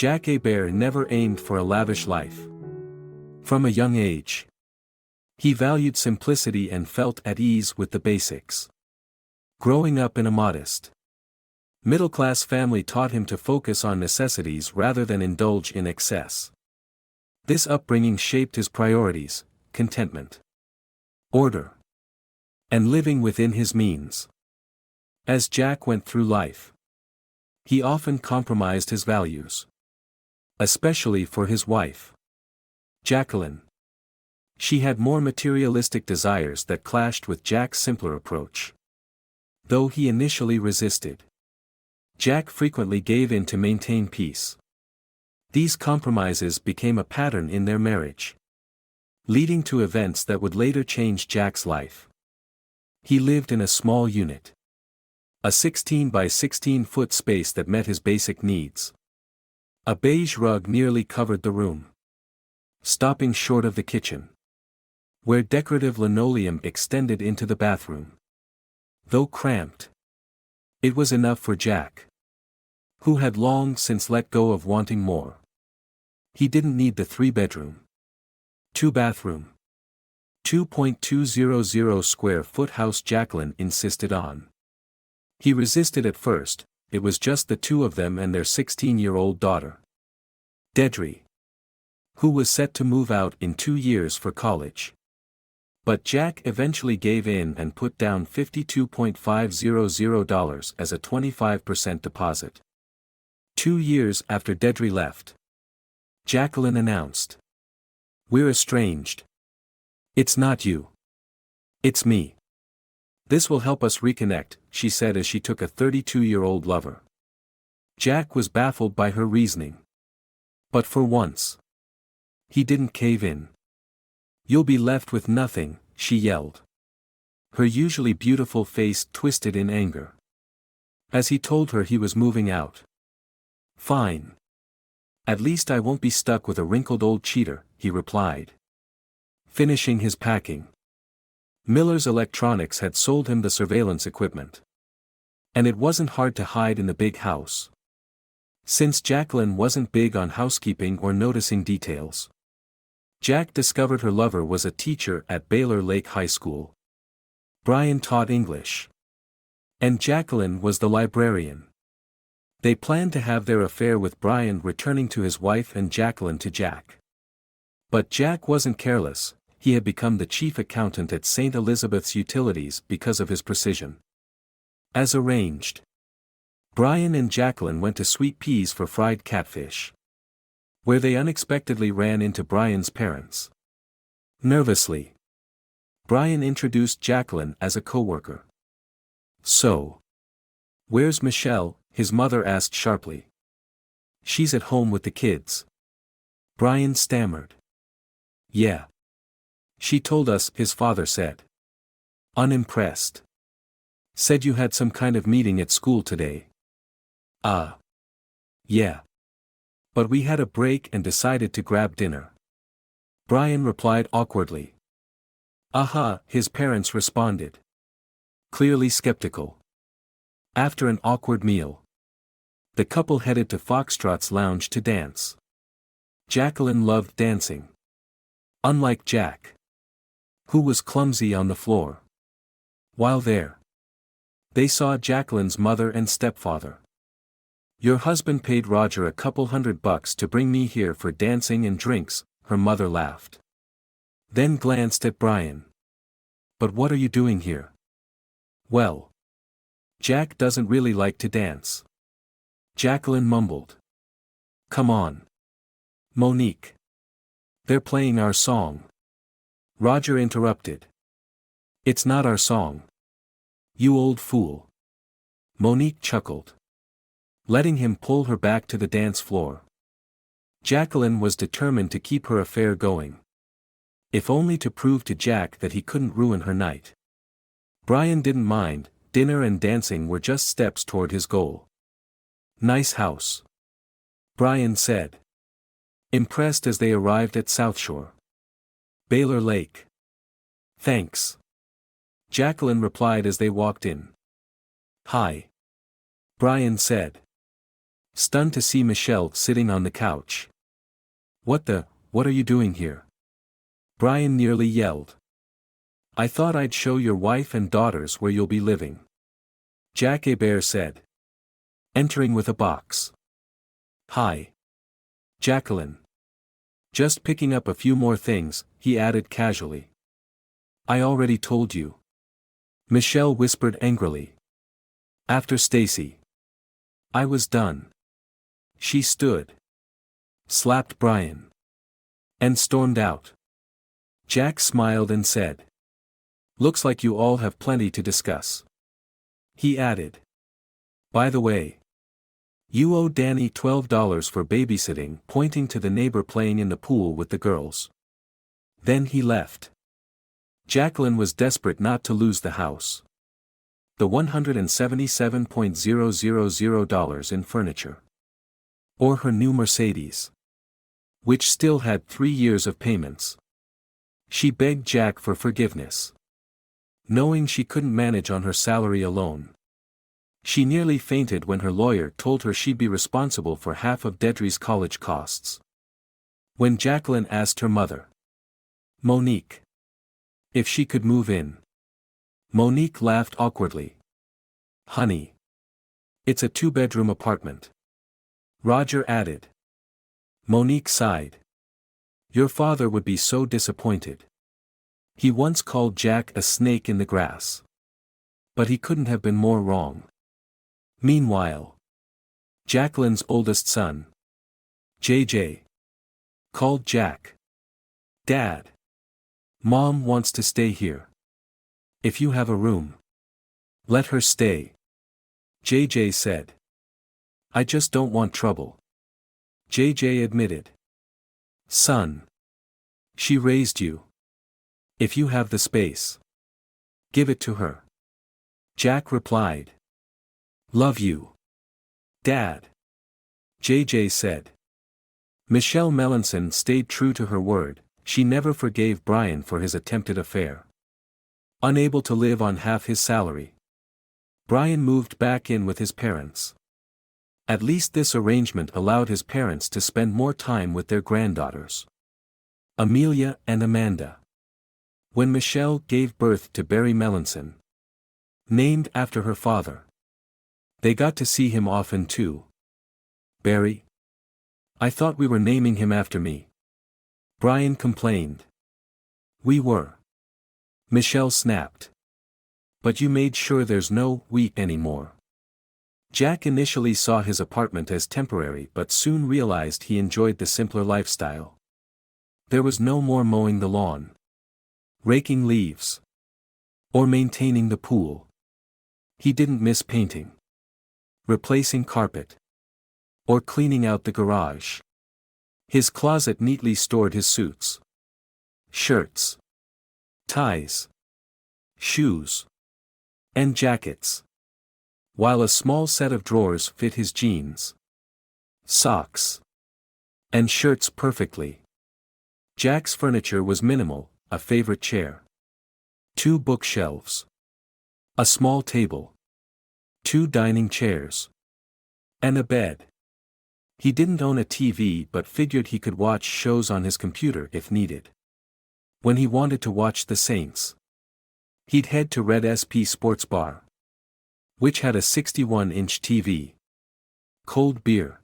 Jack Hebert never aimed for a lavish life. From a young age, he valued simplicity and felt at ease with the basics. Growing up in a modest, middle-class family taught him to focus on necessities rather than indulge in excess. This upbringing shaped his priorities: contentment, order, and living within his means. As Jack went through life, he often compromised his values, especially for his wife, Jacqueline. She had more materialistic desires that clashed with Jack's simpler approach. Though he initially resisted, Jack frequently gave in to maintain peace. These compromises became a pattern in their marriage, leading to events that would later change Jack's life. He lived in a small unit, a 16 by 16 foot space that met his basic needs. A beige rug nearly covered the room, stopping short of the kitchen, where decorative linoleum extended into the bathroom. Though cramped, it was enough for Jack, who had long since let go of wanting more. He didn't need the 3-bedroom, 2-bathroom, 2.200 square foot house Jacqueline insisted on. He resisted at first. It was just the two of them and their 16-year-old daughter, Deidre, who was set to move out in 2 years for college. But Jack eventually gave in and put down $52,500 as a 25% deposit. 2 years after Deidre left, Jacqueline announced, "We're estranged. It's not you. It's me. This will help us reconnect," she said as she took a 32-year-old lover. Jack was baffled by her reasoning. But for once, he didn't cave in. "You'll be left with nothing," she yelled, her usually beautiful face twisted in anger, as he told her he was moving out. "Fine. At least I won't be stuck with a wrinkled old cheater," he replied, finishing his packing. Miller's Electronics had sold him the surveillance equipment, and it wasn't hard to hide in the big house, since Jacqueline wasn't big on housekeeping or noticing details. Jack discovered her lover was a teacher at Baylor Lake High School. Brian taught English, and Jacqueline was the librarian. They planned to have their affair with Brian returning to his wife and Jacqueline to Jack. But Jack wasn't careless. He had become the chief accountant at St. Elizabeth's Utilities because of his precision. As arranged, Brian and Jacqueline went to Sweet Peas for fried catfish, where they unexpectedly ran into Brian's parents. Nervously, Brian introduced Jacqueline as a coworker. "So, where's Michelle?" his mother asked sharply. "She's at home with the kids," Brian stammered. "Yeah. She told us," his father said, unimpressed. "Said you had some kind of meeting at school today." Yeah. But we had a break and decided to grab dinner," Brian replied awkwardly. His parents responded, clearly skeptical. After an awkward meal, the couple headed to Foxtrot's lounge to dance. Jacqueline loved dancing, unlike Jack, who was clumsy on the floor. While there, they saw Jacqueline's mother and stepfather. "Your husband paid Roger a couple $100 to bring me here for dancing and drinks," her mother laughed, then glanced at Brian. "But what are you doing here?" "Well, Jack doesn't really like to dance," Jacqueline mumbled. "Come on, Monique. They're playing our song," Roger interrupted. "It's not our song, you old fool," Monique chuckled, letting him pull her back to the dance floor. Jacqueline was determined to keep her affair going, if only to prove to Jack that he couldn't ruin her night. Brian didn't mind. Dinner and dancing were just steps toward his goal. "Nice house," Brian said, impressed as they arrived at South Shore, Baylor Lake. "Thanks," Jacqueline replied as they walked in. "Hi," Brian said, stunned to see Michelle sitting on the couch. What are you doing here? Brian nearly yelled. I thought I'd show your wife and daughters where you'll be living. Jack Hebert said, entering with a box. Hi. Jacqueline. Just picking up a few more things, he added casually. I already told you. Michelle whispered angrily. After Stacy. I was done. She stood. Slapped Brian. And stormed out. Jack smiled and said. Looks like you all have plenty to discuss. He added. By the way. You owe Danny $12 for babysitting, pointing to the neighbor playing in the pool with the girls. Then he left. Jacqueline was desperate not to lose the house. The $177,000 in furniture. Or her new Mercedes. Which still had 3 years of payments. She begged Jack for forgiveness. Knowing she couldn't manage on her salary alone. She nearly fainted when her lawyer told her she'd be responsible for half of Dedry's college costs. When Jacqueline asked her mother, Monique, if she could move in. Monique laughed awkwardly. Honey. It's a 2-bedroom apartment. Roger added. Monique sighed. Your father would be so disappointed. He once called Jack a snake in the grass. But he couldn't have been more wrong. Meanwhile, Jacqueline's oldest son, JJ, called Jack. Dad. Mom wants to stay here. If you have a room, let her stay. JJ said. I just don't want trouble. JJ admitted. Son. She raised you. If you have the space, give it to her. Jack replied. Love you. Dad. JJ said. Michelle Melanson stayed true to her word, she never forgave Brian for his attempted affair. Unable to live on half his salary, Brian moved back in with his parents. At least this arrangement allowed his parents to spend more time with their granddaughters, Amelia and Amanda. When Michelle gave birth to Barry Melanson, named after her father, they got to see him often too. Barry? I thought we were naming him after me. Brian complained. We were. Michelle snapped. But you made sure there's no we anymore. Jack initially saw his apartment as temporary but soon realized he enjoyed the simpler lifestyle. There was no more mowing the lawn, raking leaves, or maintaining the pool. He didn't miss painting, replacing carpet, or cleaning out the garage. His closet neatly stored his suits, shirts, ties, shoes, and jackets, while a small set of drawers fit his jeans, socks, and shirts perfectly. Jack's furniture was minimal, a favorite chair, 2 bookshelves, a small table, 2 dining chairs, and a bed. He didn't own a TV but figured he could watch shows on his computer if needed. When he wanted to watch the Saints, he'd head to Red SP Sports Bar, which had a 61-inch TV, cold beer,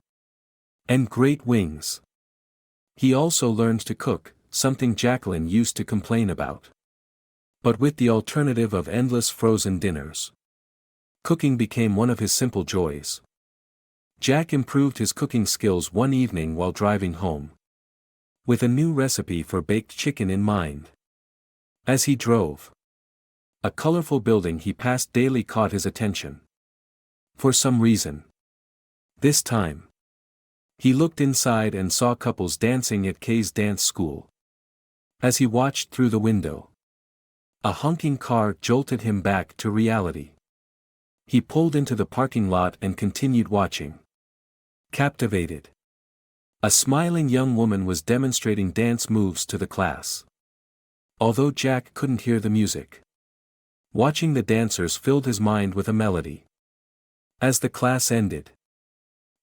and great wings. He also learned to cook, something Jacqueline used to complain about. But with the alternative of endless frozen dinners, cooking became one of his simple joys. Jack improved his cooking skills one evening while driving home, with a new recipe for baked chicken in mind. As he drove, a colorful building he passed daily caught his attention. For some reason. This time, he looked inside and saw couples dancing at Kay's dance school. As he watched through the window, a honking car jolted him back to reality. He pulled into the parking lot and continued watching. Captivated. A smiling young woman was demonstrating dance moves to the class. Although Jack couldn't hear the music, watching the dancers filled his mind with a melody. As the class ended,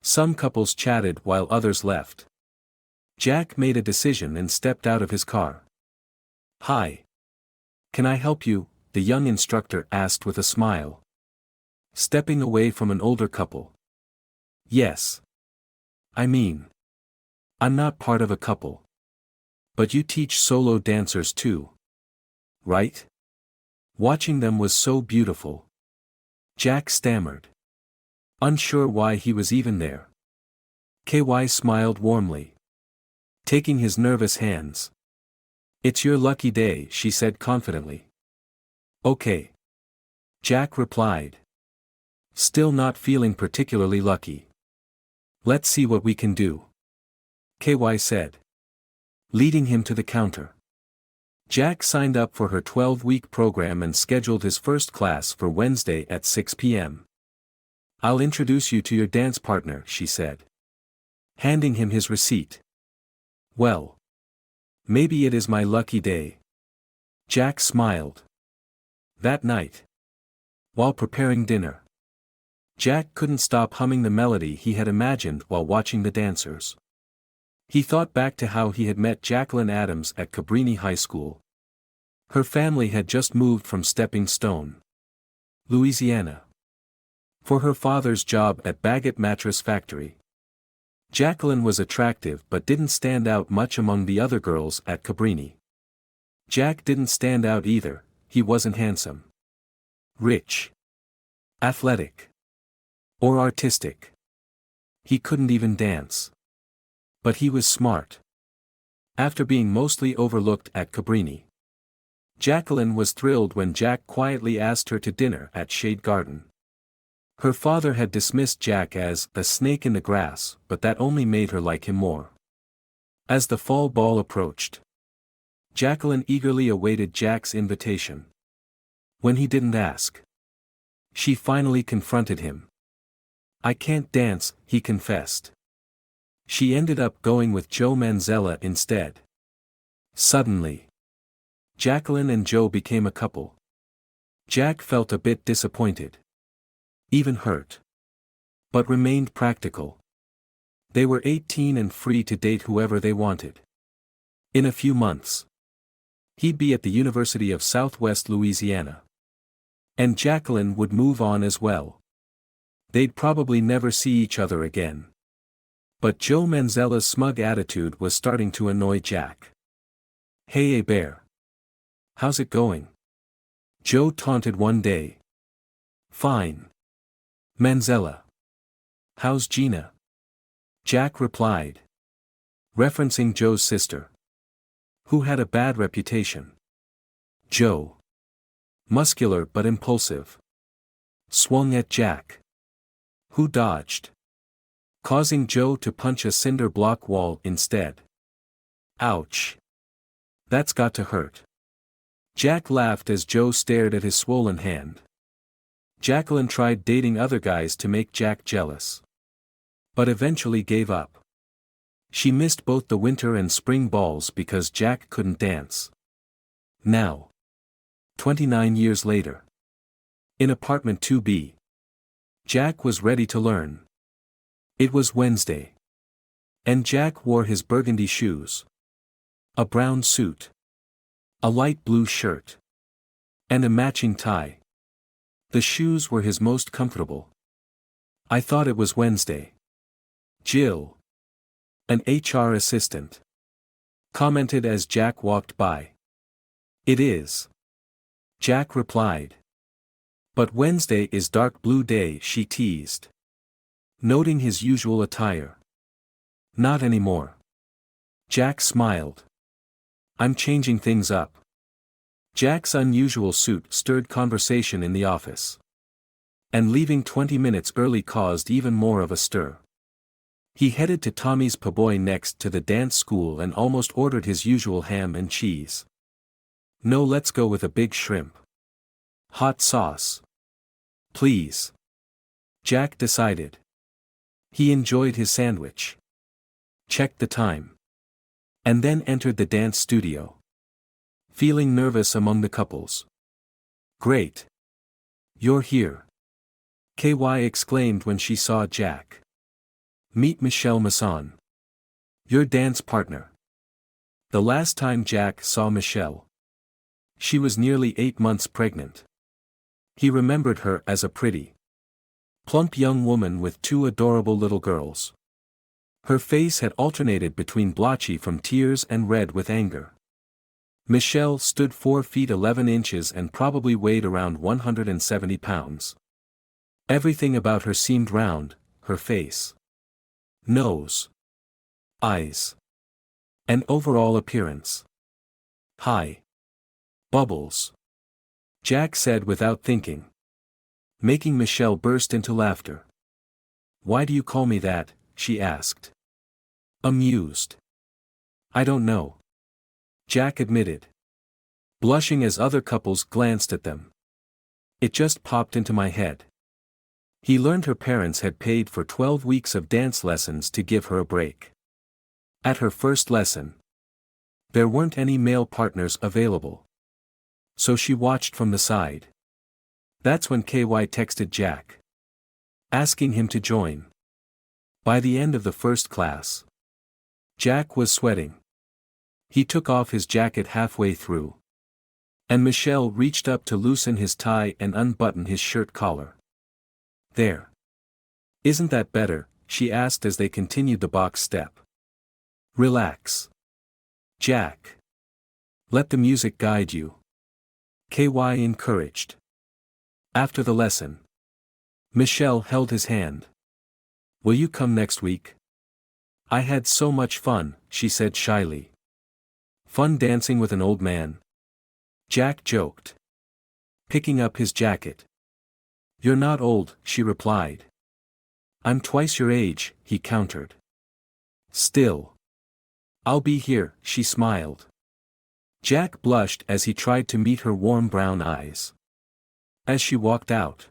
Some couples chatted while others left. Jack made a decision and stepped out of his car. "Hi. Can I help you?" the young instructor asked with a smile. Stepping away from an older couple. "Yes. I mean, I'm not part of a couple. But you teach solo dancers too. Right?" Watching them was so beautiful. Jack stammered. Unsure why he was even there. KY smiled warmly, taking his nervous hands. "It's your lucky day," she said confidently. "Okay." Jack replied. Still not feeling particularly lucky. "Let's see what we can do," KY said, leading him to the counter. Jack signed up for her 12-week program and scheduled his first class for Wednesday at 6 p.m. "I'll introduce you to your dance partner," she said, handing him his receipt. "Well, maybe it is my lucky day." Jack smiled. That night, while preparing dinner, Jack couldn't stop humming the melody he had imagined while watching the dancers. He thought back to how he had met Jacqueline Adams at Cabrini High School. Her family had just moved from Stepping Stone, Louisiana, for her father's job at Baggett Mattress Factory. Jacqueline was attractive but didn't stand out much among the other girls at Cabrini. Jack didn't stand out either. He wasn't handsome, rich, athletic, or artistic. He couldn't even dance. But he was smart. After being mostly overlooked at Cabrini, Jacqueline was thrilled when Jack quietly asked her to dinner at Shade Garden. Her father had dismissed Jack as a snake in the grass, but that only made her like him more. As the fall ball approached, Jacqueline eagerly awaited Jack's invitation. When he didn't ask, she finally confronted him. "I can't dance," he confessed. She ended up going with Joe Manzella instead. Suddenly, Jacqueline and Joe became a couple. Jack felt a bit disappointed, even hurt, but remained practical. They were 18 and free to date whoever they wanted. In a few months, he'd be at the University of Southwest Louisiana. And Jacqueline would move on as well. They'd probably never see each other again. But Joe Manzella's smug attitude was starting to annoy Jack. "Hey, bear. How's it going?" Joe taunted one day. "Fine. Manzella. How's Gina?" Jack replied, referencing Joe's sister, who had a bad reputation. Joe, muscular but impulsive, swung at Jack, who dodged, causing Joe to punch a cinder block wall instead. "Ouch. That's got to hurt." Jack laughed as Joe stared at his swollen hand. Jacqueline tried dating other guys to make Jack jealous, but eventually gave up. She missed both the winter and spring balls because Jack couldn't dance. Now, 29 years later, in apartment 2B, Jack was ready to learn. It was Wednesday, and Jack wore his burgundy shoes, a brown suit, a light blue shirt, and a matching tie. The shoes were his most comfortable. "I thought it was Wednesday." Jill, an HR assistant, commented as Jack walked by. "It is," Jack replied. "But Wednesday is dark blue day," she teased, noting his usual attire. "Not anymore." Jack smiled. "I'm changing things up." Jack's unusual suit stirred conversation in the office. And leaving 20 minutes early caused even more of a stir. He headed to Tommy's Po' Boy next to the dance school and almost ordered his usual ham and cheese. "No, let's go with a big shrimp. Hot sauce. Please." Jack decided. He enjoyed his sandwich, checked the time, and then entered the dance studio, feeling nervous among the couples. "Great. You're here," KY exclaimed when she saw Jack. Meet Michelle Masson. Your dance partner. The last time Jack saw Michelle, she was nearly 8 months pregnant. He remembered her as a pretty, plump young woman with 2 adorable little girls. Her face had alternated between blotchy from tears and red with anger. Michelle stood 4 feet 11 inches and probably weighed around 170 pounds. Everything about her seemed round, her face, nose, eyes, and overall appearance. Hi. Bubbles. Jack said without thinking, making Michelle burst into laughter. Why do you call me that? She asked. Amused. I don't know. Jack admitted, blushing as other couples glanced at them. It just popped into my head. He learned her parents had paid for 12 weeks of dance lessons to give her a break. At her first lesson, there weren't any male partners available. So she watched from the side. That's when KY texted Jack, asking him to join. By the end of the first class, Jack was sweating. He took off his jacket halfway through, and Michelle reached up to loosen his tie and unbutton his shirt collar. There. Isn't that better? She asked as they continued the box step. Relax, Jack. Let the music guide you. KY encouraged. After the lesson, Michelle held his hand. Will you come next week? I had so much fun, she said shyly. Fun dancing with an old man? Jack joked, picking up his jacket. You're not old, she replied. I'm twice your age, he countered. Still. I'll be here, she smiled. Jack blushed as he tried to meet her warm brown eyes. As she walked out,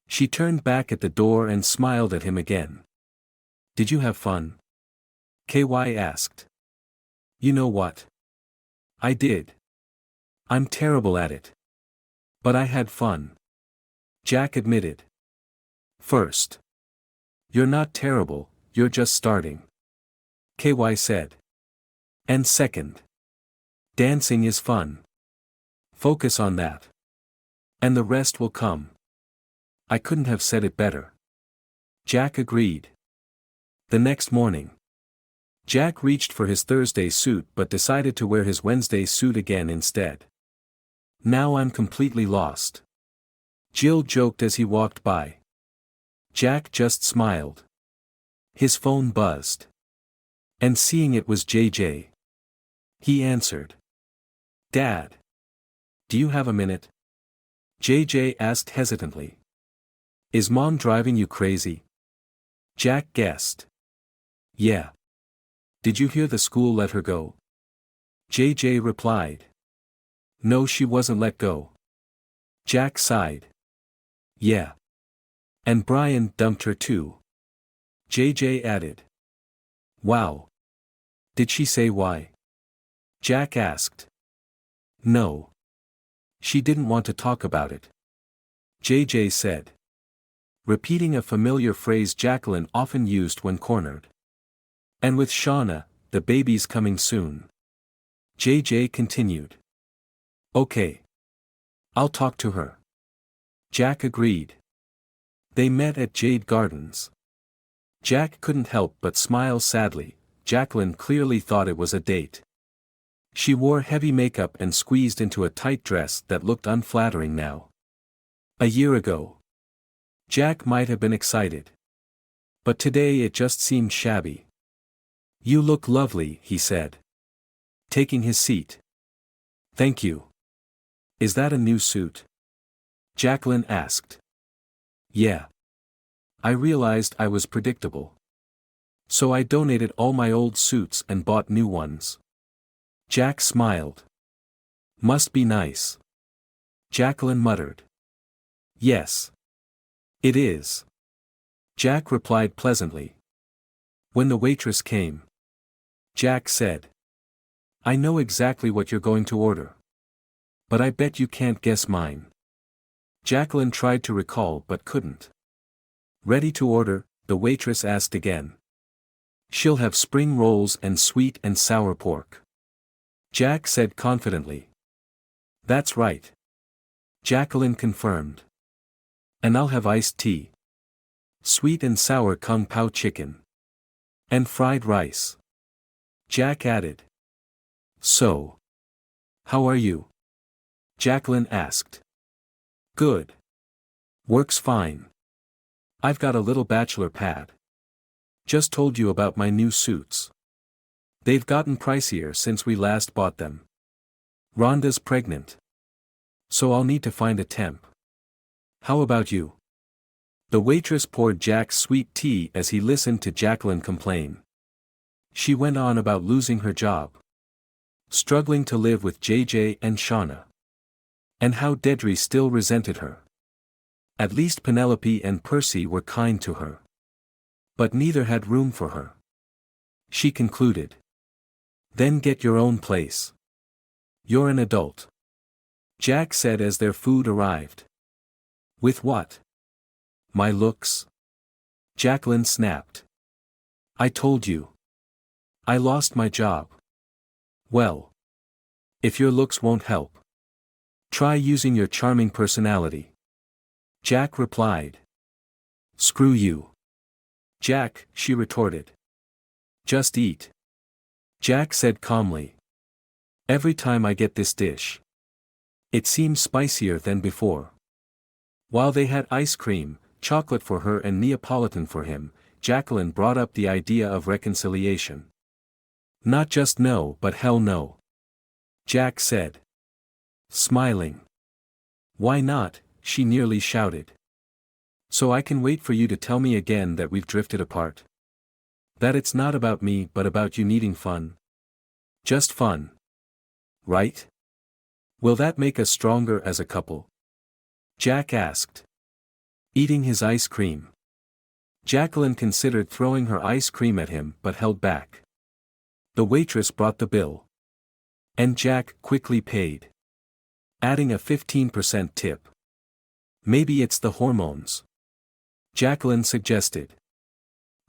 she turned back at the door and smiled at him again. Did you have fun? KY asked. You know what? I did. I'm terrible at it. But I had fun. Jack admitted. First. You're not terrible, you're just starting. KY said. And second. Dancing is fun. Focus on that. And the rest will come. I couldn't have said it better. Jack agreed. The next morning, Jack reached for his Thursday suit but decided to wear his Wednesday suit again instead. Now I'm completely lost. Jill joked as he walked by. Jack just smiled. His phone buzzed. And seeing it was JJ. He answered. Dad. Do you have a minute? JJ asked hesitantly. Is Mom driving you crazy? Jack guessed. Yeah. Did you hear the school let her go? JJ replied. No, she wasn't let go. Jack sighed. Yeah. And Brian dumped her too. JJ added. Wow. Did she say why? Jack asked. No. She didn't want to talk about it. JJ said. Repeating a familiar phrase Jacqueline often used when cornered. And with Shauna, the baby's coming soon. JJ continued. Okay. I'll talk to her. Jack agreed. They met at Jade Gardens. Jack couldn't help but smile sadly. Jacqueline clearly thought it was a date. She wore heavy makeup and squeezed into a tight dress that looked unflattering now. A year ago, Jack might have been excited. But today it just seemed shabby. You look lovely, he said, taking his seat. Thank you. Is that a new suit? Jacqueline asked. Yeah. I realized I was predictable. So I donated all my old suits and bought new ones. Jack smiled. Must be nice. Jacqueline muttered. Yes. It is. Jack replied pleasantly. When the waitress came, Jack said. I know exactly what you're going to order. But I bet you can't guess mine. Jacqueline tried to recall but couldn't. Ready to order, the waitress asked again. She'll have spring rolls and sweet and sour pork. Jack said confidently. That's right. Jacqueline confirmed. And I'll have iced tea. Sweet and sour kung pao chicken. And fried rice. Jack added. So. How are you? Jacqueline asked. Good. Works fine. I've got a little bachelor pad. Just told you about my new suits. They've gotten pricier since we last bought them. Rhonda's pregnant. So I'll need to find a temp. How about you? The waitress poured Jack sweet tea as he listened to Jacqueline complain. She went on about losing her job. Struggling to live with JJ and Shauna. And how Deidre still resented her. At least Penelope and Percy were kind to her. But neither had room for her. She concluded. Then get your own place. You're an adult. Jack said as their food arrived. With what? My looks? Jacqueline snapped. I told you. I lost my job. Well. If your looks won't help. Try using your charming personality. Jack replied. Screw you. Jack, she retorted. Just eat. Jack said calmly. Every time I get this dish. It seems spicier than before. While they had ice cream, chocolate for her and Neapolitan for him, Jacqueline brought up the idea of reconciliation. Not just no but hell no. Jack said. Smiling. Why not? She nearly shouted. So I can wait for you to tell me again that we've drifted apart. That it's not about me but about you needing fun. Just fun. Right? Will that make us stronger as a couple? Jack asked. Eating his ice cream. Jacqueline considered throwing her ice cream at him but held back. The waitress brought the bill. And Jack quickly paid. Adding a 15% tip. Maybe it's the hormones. Jacqueline suggested.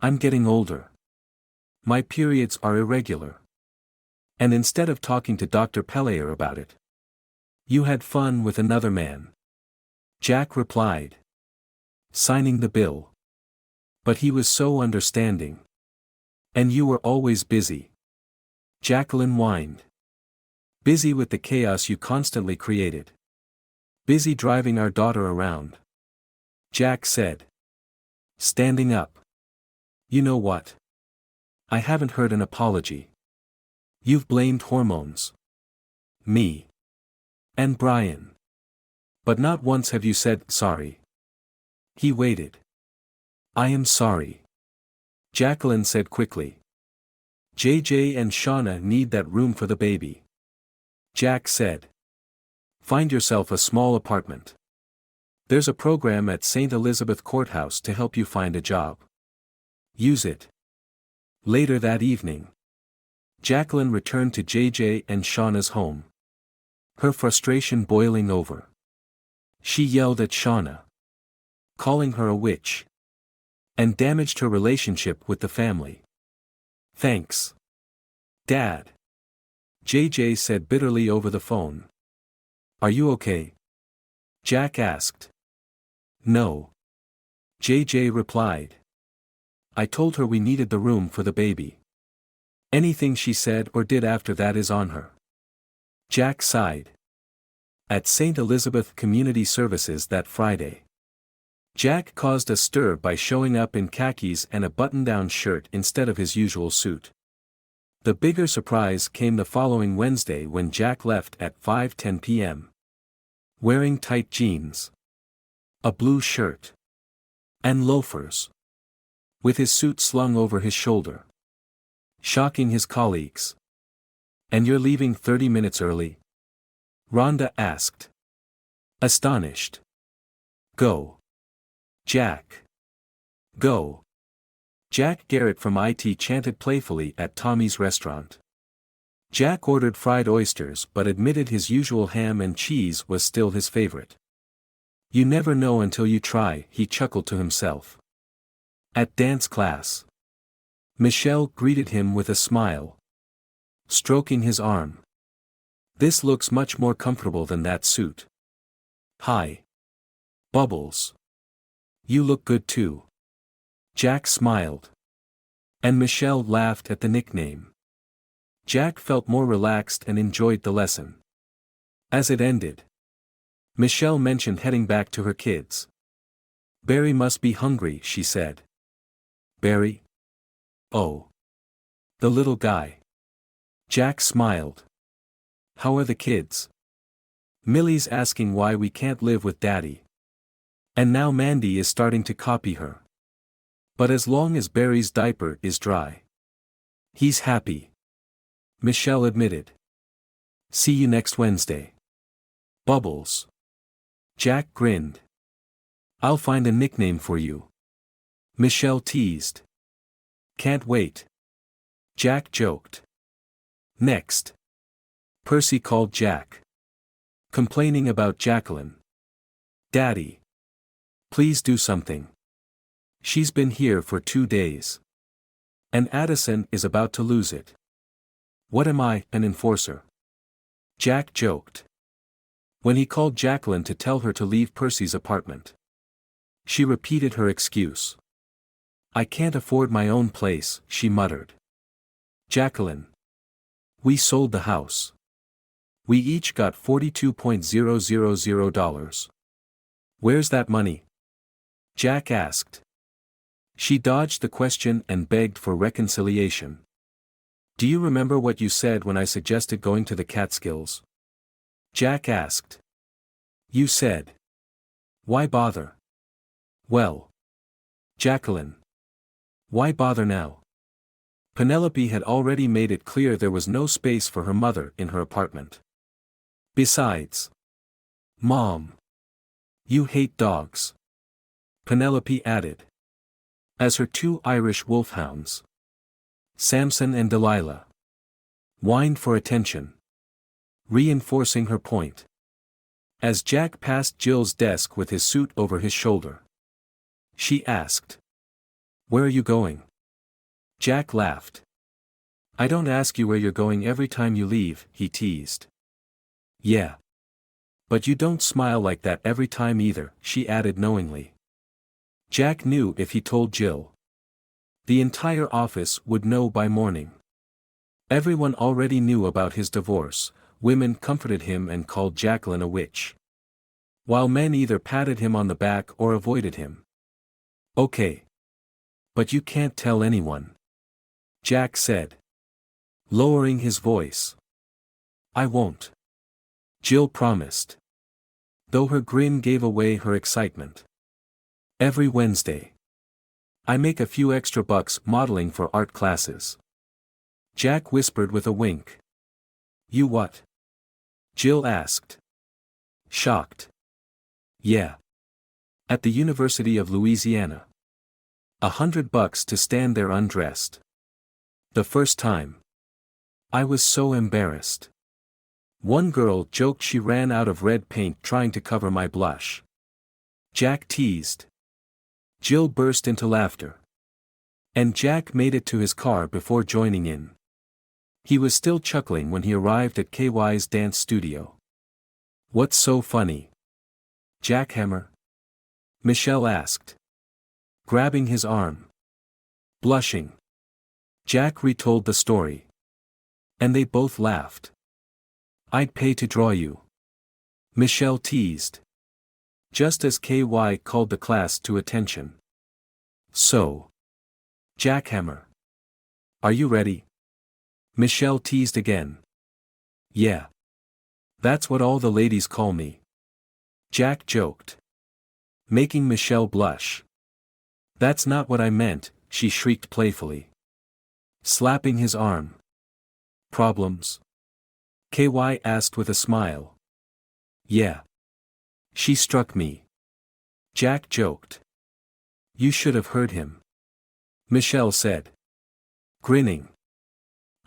I'm getting older. My periods are irregular. And instead of talking to Dr. Pelayer about it. You had fun with another man. Jack replied. Signing the bill. But he was so understanding. And you were always busy. Jacqueline whined. Busy with the chaos you constantly created. Busy driving our daughter around. Jack said. Standing up. You know what? I haven't heard an apology. You've blamed hormones. Me. And Brian. But not once have you said sorry. He waited. I am sorry. Jacqueline said quickly. JJ and Shauna need that room for the baby. Jack said. Find yourself a small apartment. There's a program at St. Elizabeth Courthouse to help you find a job. Use it. Later that evening. Jacqueline returned to JJ and Shauna's home. Her frustration boiling over. She yelled at Shauna. Calling her a witch. And damaged her relationship with the family. Thanks. Dad. JJ said bitterly over the phone. Are you okay? Jack asked. No. JJ replied. I told her we needed the room for the baby. Anything she said or did after that is on her. Jack sighed. At St. Elizabeth Community Services that Friday. Jack caused a stir by showing up in khakis and a button-down shirt instead of his usual suit. The bigger surprise came the following Wednesday when Jack left at 5:10 p.m. Wearing tight jeans. A blue shirt. And loafers. With his suit slung over his shoulder. Shocking his colleagues. And you're leaving 30 minutes early? Rhonda asked. Astonished. Go. Jack. Go. Jack Garrett from IT chanted playfully at Tommy's restaurant. Jack ordered fried oysters but admitted his usual ham and cheese was still his favorite. You never know until you try, he chuckled to himself. At dance class. Michelle greeted him with a smile, stroking his arm. This looks much more comfortable than that suit. Hi. Bubbles. You look good too. Jack smiled. And Michelle laughed at the nickname. Jack felt more relaxed and enjoyed the lesson. As it ended, Michelle mentioned heading back to her kids. Barry must be hungry, she said. Barry? Oh. The little guy. Jack smiled. How are the kids? Millie's asking why we can't live with Daddy. And now Mandy is starting to copy her. But as long as Barry's diaper is dry, he's happy. Michelle admitted. See you next Wednesday. Bubbles. Jack grinned. I'll find a nickname for you. Michelle teased. Can't wait. Jack joked. Next. Percy called Jack. Complaining about Jacqueline. Daddy. Please do something. She's been here for 2 days. And Addison is about to lose it. What am I, an enforcer? Jack joked. When he called Jacqueline to tell her to leave Percy's apartment, she repeated her excuse. I can't afford my own place, she muttered. Jacqueline. We sold the house. We each got $42,000. Where's that money? Jack asked. She dodged the question and begged for reconciliation. Do you remember what you said when I suggested going to the Catskills? Jack asked. You said. Why bother? Well. Jacqueline. Why bother now? Penelope had already made it clear there was no space for her mother in her apartment. Besides. Mom. You hate dogs. Penelope added. As her 2 Irish wolfhounds, Samson and Delilah, whined for attention, reinforcing her point. As Jack passed Jill's desk with his suit over his shoulder, she asked, Where are you going? Jack laughed. I don't ask you where you're going every time you leave, he teased. Yeah. But you don't smile like that every time either, she added knowingly. Jack knew if he told Jill, the entire office would know by morning. Everyone already knew about his divorce. Women comforted him and called Jacqueline a witch, while men either patted him on the back or avoided him. Okay. But you can't tell anyone, Jack said, lowering his voice. I won't. Jill promised, though her grin gave away her excitement. Every Wednesday, I make a few extra bucks modeling for art classes. Jack whispered with a wink. You what? Jill asked. Shocked. Yeah. At the University of Louisiana. $100 to stand there undressed. The first time. I was so embarrassed. One girl joked she ran out of red paint trying to cover my blush. Jack teased. Jill burst into laughter. And Jack made it to his car before joining in. He was still chuckling when he arrived at KY's dance studio. What's so funny? Jackhammer? Michelle asked, grabbing his arm. Blushing. Jack retold the story. And they both laughed. I'd pay to draw you. Michelle teased. Just as KY called the class to attention. So. Jackhammer. Are you ready? Michelle teased again. Yeah. That's what all the ladies call me. Jack joked, making Michelle blush. That's not what I meant, she shrieked playfully, slapping his arm. Problems? KY asked with a smile. Yeah. She struck me. Jack joked. You should have heard him. Michelle said, grinning.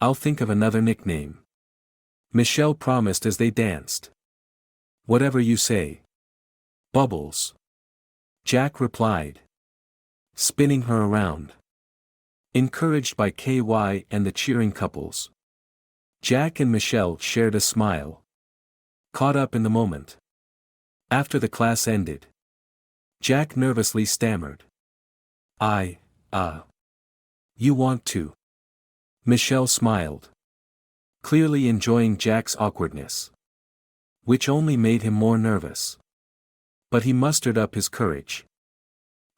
I'll think of another nickname. Michelle promised as they danced. Whatever you say. Bubbles. Jack replied. spinning her around. Encouraged by KY and the cheering couples, Jack and Michelle shared a smile. Caught up in the moment. After the class ended, Jack nervously stammered. You want to? Michelle smiled, clearly enjoying Jack's awkwardness, which only made him more nervous. But he mustered up his courage.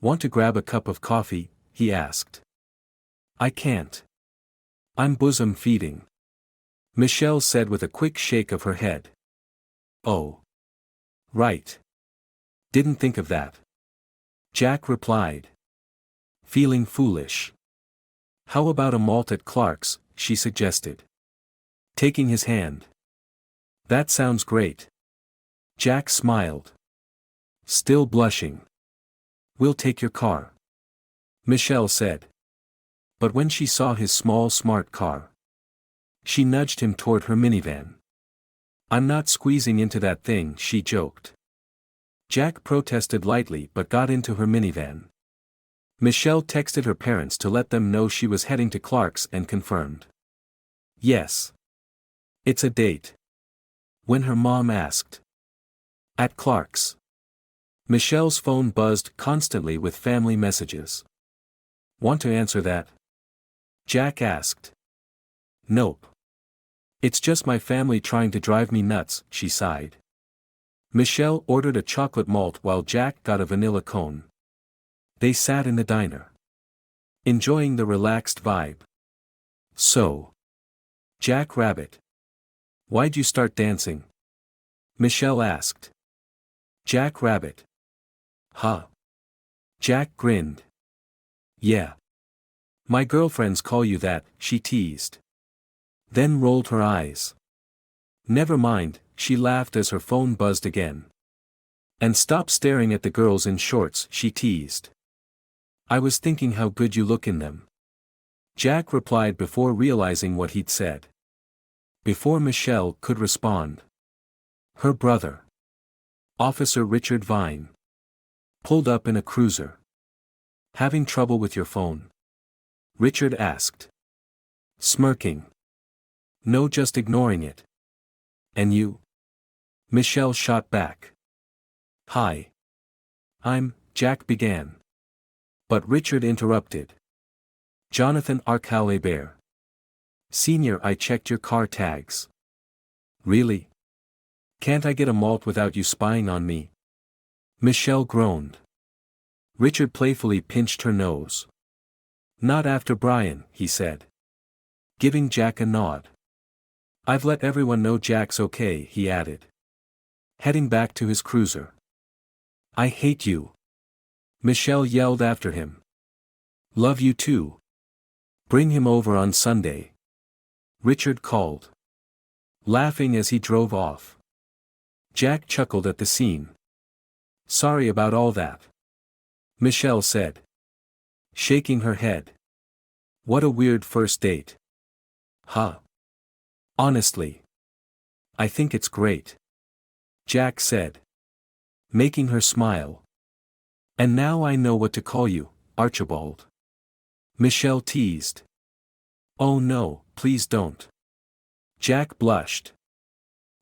Want to grab a cup of coffee? He asked. I can't. I'm bosom feeding, Michelle said with a quick shake of her head. Oh. Right. Didn't think of that. Jack replied, feeling foolish. How about a malt at Clark's, she suggested, taking his hand. That sounds great. Jack smiled, still blushing. We'll take your car, Michelle said. But when she saw his small smart car, she nudged him toward her minivan. I'm not squeezing into that thing, she joked. Jack protested lightly but got into her minivan. Michelle texted her parents to let them know she was heading to Clark's and confirmed. Yes. It's a date. When her mom asked. At Clark's. Michelle's phone buzzed constantly with family messages. Want to answer that? Jack asked. Nope. It's just my family trying to drive me nuts, she sighed. Michelle ordered a chocolate malt while Jack got a vanilla cone. They sat in the diner, enjoying the relaxed vibe. So, Jack Rabbit, why'd you start dancing? Michelle asked. Jack Rabbit. Huh? Jack grinned. Yeah. My girlfriends call you that, she teased. Then rolled her eyes. Never mind, she laughed as her phone buzzed again. And stop staring at the girls in shorts, she teased. I was thinking how good you look in them. Jack replied before realizing what he'd said. Before Michelle could respond. Her brother, Officer Richard Vine, pulled up in a cruiser. Having trouble with your phone? Richard asked. Smirking. No, just ignoring it. And you? Michelle shot back. Hi. Jack began. But Richard interrupted. Jonathan Arcalebert. Senior, I checked your car tags. Really? Can't I get a malt without you spying on me? Michelle groaned. Richard playfully pinched her nose. Not after Brian, he said, giving Jack a nod. I've let everyone know Jack's okay, he added, heading back to his cruiser. I hate you, Michelle yelled after him. Love you too. Bring him over on Sunday, Richard called, laughing as he drove off. Jack chuckled at the scene. Sorry about all that, Michelle said, shaking her head. What a weird first date. Huh? Honestly, I think it's great, Jack said, making her smile. And now I know what to call you, Archibald, Michelle teased. Oh no, please don't. Jack blushed.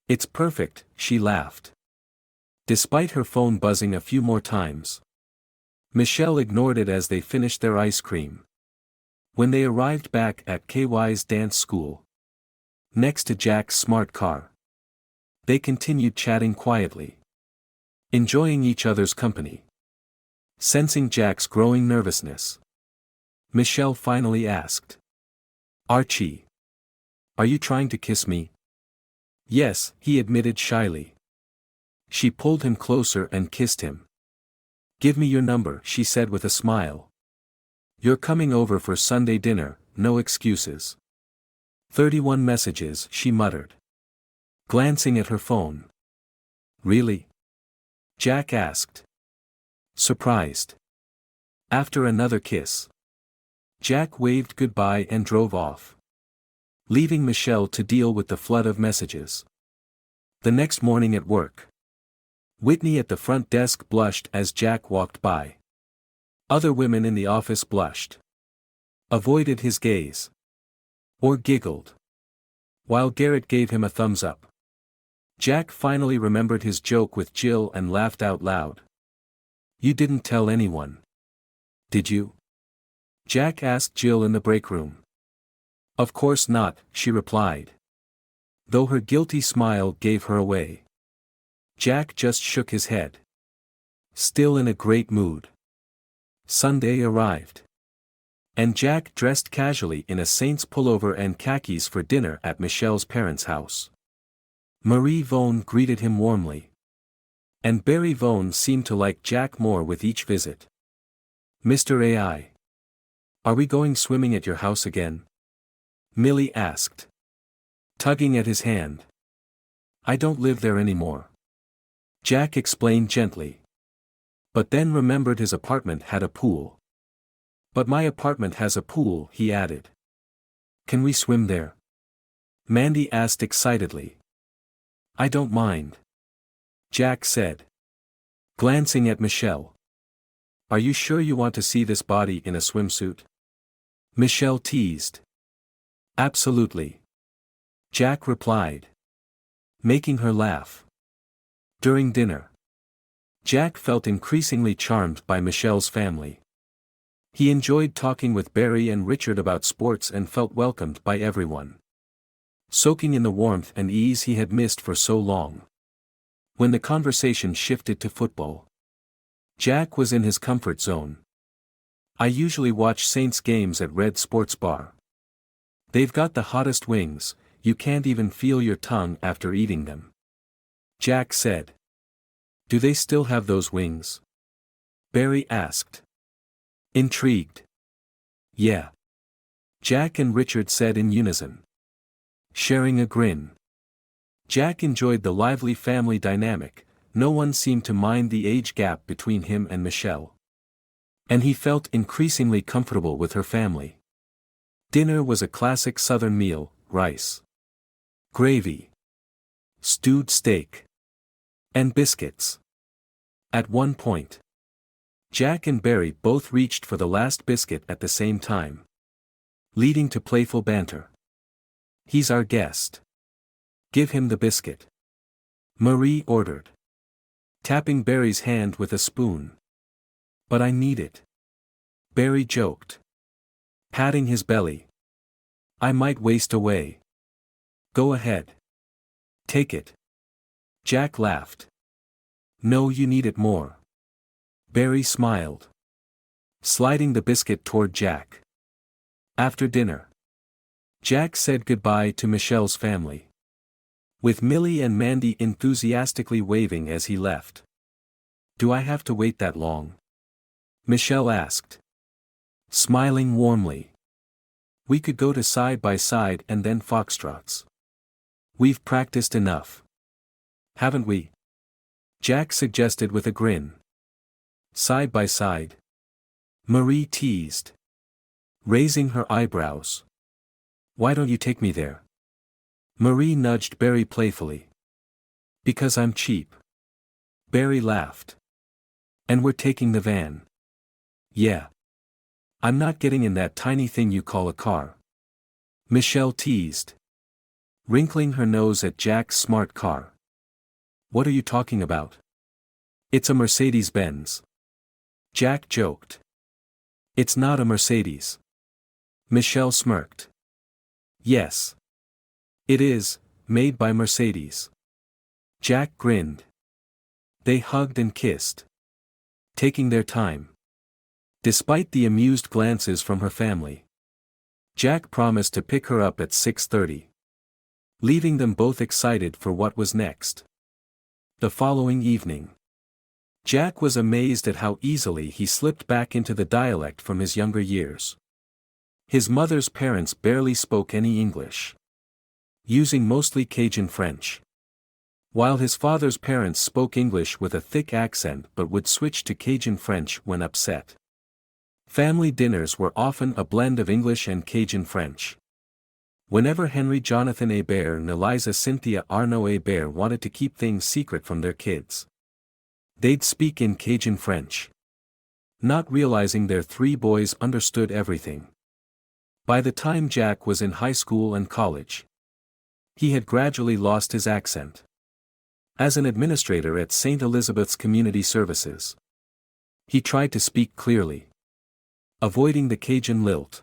It's perfect, she laughed. Despite her phone buzzing a few more times, Michelle ignored it as they finished their ice cream. When they arrived back at KY's dance school, next to Jack's smart car, they continued chatting quietly, enjoying each other's company. Sensing Jack's growing nervousness, Michelle finally asked. Archie, are you trying to kiss me? Yes, he admitted shyly. She pulled him closer and kissed him. Give me your number, she said with a smile. You're coming over for Sunday dinner, no excuses. 31 messages, she muttered, glancing at her phone. Really? Jack asked, surprised. After another kiss, Jack waved goodbye and drove off, leaving Michelle to deal with the flood of messages. The next morning at work, Whitney at the front desk blushed as Jack walked by. Other women in the office blushed, avoided his gaze, or giggled, while Garrett gave him a thumbs up. Jack finally remembered his joke with Jill and laughed out loud. "You didn't tell anyone, did you?" Jack asked Jill in the break room. "Of course not," she replied, though her guilty smile gave her away. Jack just shook his head, still in a great mood. Sunday arrived, and Jack dressed casually in a Saints pullover and khakis for dinner at Michelle's parents' house. Marie Vaughan greeted him warmly, and Barry Vaughan seemed to like Jack more with each visit. "Mr. AI, are we going swimming at your house again?" Millie asked, tugging at his hand. "I don't live there anymore," Jack explained gently, but then remembered his apartment had a pool. "But my apartment has a pool," he added. "Can we swim there?" Mandy asked excitedly. "I don't mind," Jack said, glancing at Michelle. "Are you sure you want to see this body in a swimsuit?" Michelle teased. "Absolutely," Jack replied, making her laugh. During dinner, Jack felt increasingly charmed by Michelle's family. He enjoyed talking with Barry and Richard about sports and felt welcomed by everyone, soaking in the warmth and ease he had missed for so long. When the conversation shifted to football, Jack was in his comfort zone. "I usually watch Saints games at Red Sports Bar. They've got the hottest wings, you can't even feel your tongue after eating them," Jack said. "Do they still have those wings?" Barry asked, intrigued. "Yeah," Jack and Richard said in unison, sharing a grin. Jack enjoyed the lively family dynamic, no one seemed to mind the age gap between him and Michelle. And he felt increasingly comfortable with her family. Dinner was a classic Southern meal: rice, gravy, stewed steak, and biscuits. At one point, Jack and Barry both reached for the last biscuit at the same time, leading to playful banter. "He's our guest. Give him the biscuit," Marie ordered, tapping Barry's hand with a spoon. "But I need it," Barry joked, patting his belly. "I might waste away." "Go ahead. Take it," Jack laughed. "No, you need it more." Barry smiled, sliding the biscuit toward Jack. After dinner, Jack said goodbye to Michelle's family, with Millie and Mandy enthusiastically waving as he left. "Do I have to wait that long?" Michelle asked, smiling warmly. "We could go to side by side and then foxtrots. We've practiced enough, haven't we?" Jack suggested with a grin. "Side by side?" Marie teased, raising her eyebrows. "Why don't you take me there?" Marie nudged Barry playfully. "Because I'm cheap." Barry laughed. "And we're taking the van." "Yeah. I'm not getting in that tiny thing you call a car," Michelle teased, wrinkling her nose at Jack's smart car. "What are you talking about?" "It's a Mercedes-Benz," Jack joked. "It's not a Mercedes." Michelle smirked. "Yes. It is, made by Mercedes." Jack grinned. They hugged and kissed, taking their time. Despite the amused glances from her family, Jack promised to pick her up at 6:30, leaving them both excited for what was next. The following evening, Jack was amazed at how easily he slipped back into the dialect from his younger years. His mother's parents barely spoke any English, using mostly Cajun French, while his father's parents spoke English with a thick accent but would switch to Cajun French when upset. Family dinners were often a blend of English and Cajun French. Whenever Henry Jonathan Hebert and Eliza Cynthia Arnaud Hebert wanted to keep things secret from their kids, they'd speak in Cajun French. not realizing their three boys understood everything. By the time Jack was in high school and college, he had gradually lost his accent. As an administrator at St. Elizabeth's Community Services, he tried to speak clearly, avoiding the Cajun lilt,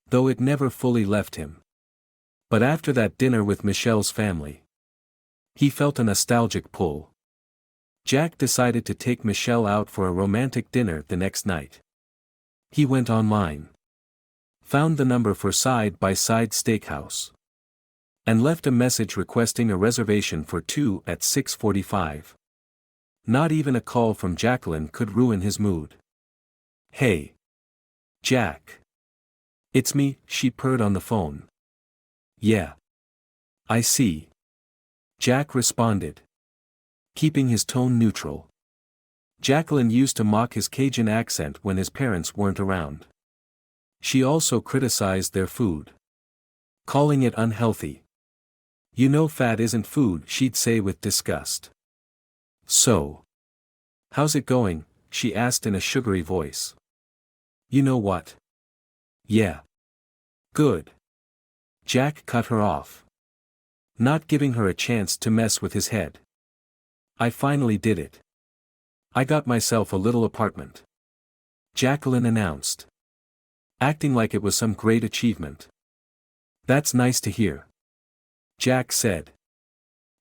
though it never fully left him. But after that dinner with Michelle's family, he felt a nostalgic pull. Jack decided to take Michelle out for a romantic dinner the next night. He went online, found the number for Side by Side Steakhouse, and left a message requesting a reservation for 2 at 6:45. Not even a call from Jacqueline could ruin his mood. "Hey, Jack. It's me," she purred on the phone. "Yeah. I see." Jack responded, keeping his tone neutral. Jacqueline used to mock his Cajun accent when his parents weren't around. She also criticized their food, calling it unhealthy. "You know fat isn't food," she'd say with disgust. "So, how's it going?" she asked in a sugary voice. "You know what? Yeah. Good." Jack cut her off, not giving her a chance to mess with his head. "I finally did it. I got myself a little apartment," Jacqueline announced, acting like it was some great achievement. "That's nice to hear," Jack said.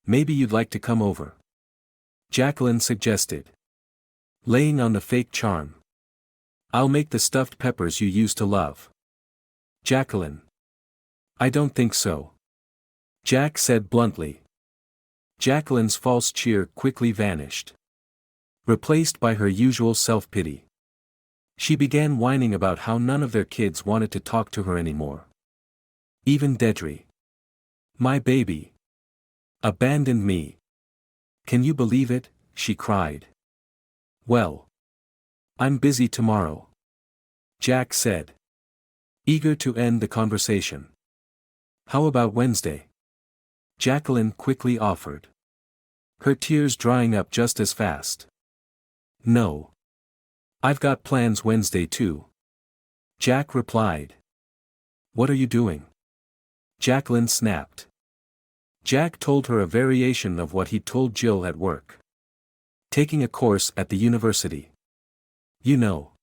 "Maybe you'd like to come over," Jacqueline suggested, laying on the fake charm. "I'll make the stuffed peppers you used to love." Jacqueline: "I don't think so," Jack said bluntly. Jacqueline's false cheer quickly vanished, replaced by her usual self-pity. She began whining about how none of their kids wanted to talk to her anymore. Even Dedry, "My baby, abandoned me. Can you believe it?" she cried. "Well, I'm busy tomorrow," Jack said, eager to end the conversation. "How about Wednesday?" Jacqueline quickly offered, her tears drying up just as fast. "No. I've got plans Wednesday too," Jack replied. "What are you doing?" Jacqueline snapped. Jack told her a variation of what he told Jill at work. "Taking a course at the university. You know.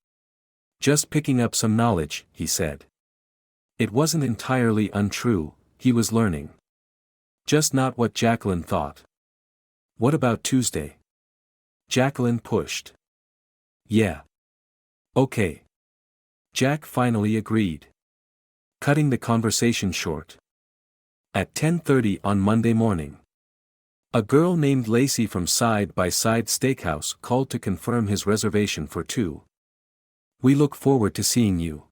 Just picking up some knowledge," he said. It wasn't entirely untrue, he was learning. Just not what Jacqueline thought. "What about Tuesday?" Jacqueline pushed. "Yeah. Okay." Jack finally agreed, cutting the conversation short. At 10:30 on Monday morning, a girl named Lacey from Side by Side Steakhouse called to confirm his reservation for 2. "We look forward to seeing you,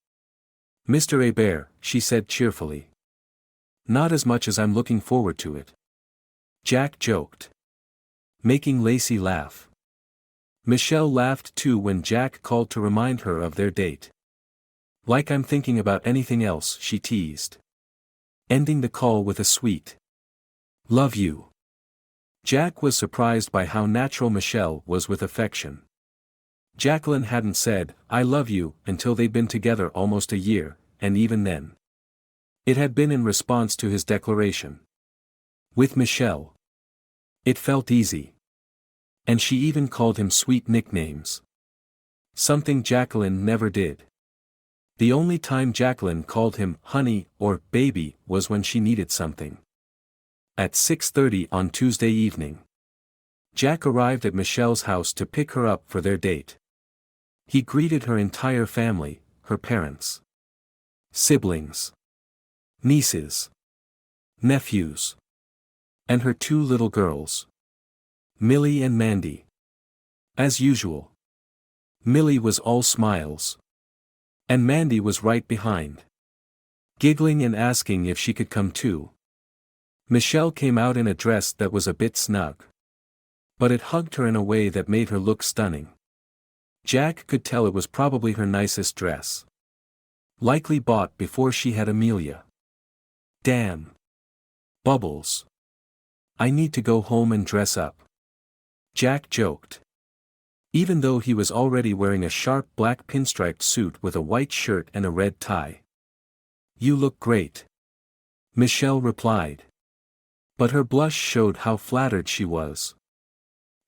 Mr. Hebert," she said cheerfully. "Not as much as I'm looking forward to it," Jack joked, making Lacey laugh. Michelle laughed too when Jack called to remind her of their date. "Like I'm thinking about anything else," she teased, ending the call with a sweet "Love you." Jack was surprised by how natural Michelle was with affection. Jacqueline hadn't said, "I love you," until they'd been together almost a year, and even then, it had been in response to his declaration. With Michelle, it felt easy. And she even called him sweet nicknames. Something Jacqueline never did. The only time Jacqueline called him honey or baby was when she needed something. At 6:30 on Tuesday evening, Jack arrived at Michelle's house to pick her up for their date. He greeted her entire family, her parents, siblings, nieces, nephews, and her 2 little girls, Millie and Mandy. As usual, Millie was all smiles, and Mandy was right behind, giggling and asking if she could come too. Michelle came out in a dress that was a bit snug, but it hugged her in a way that made her look stunning. Jack could tell it was probably her nicest dress, likely bought before she had Amelia. "Damn. Bubbles. I need to go home and dress up," Jack joked, even though he was already wearing a sharp black pinstriped suit with a white shirt and a red tie. "You look great," Michelle replied. But her blush showed how flattered she was.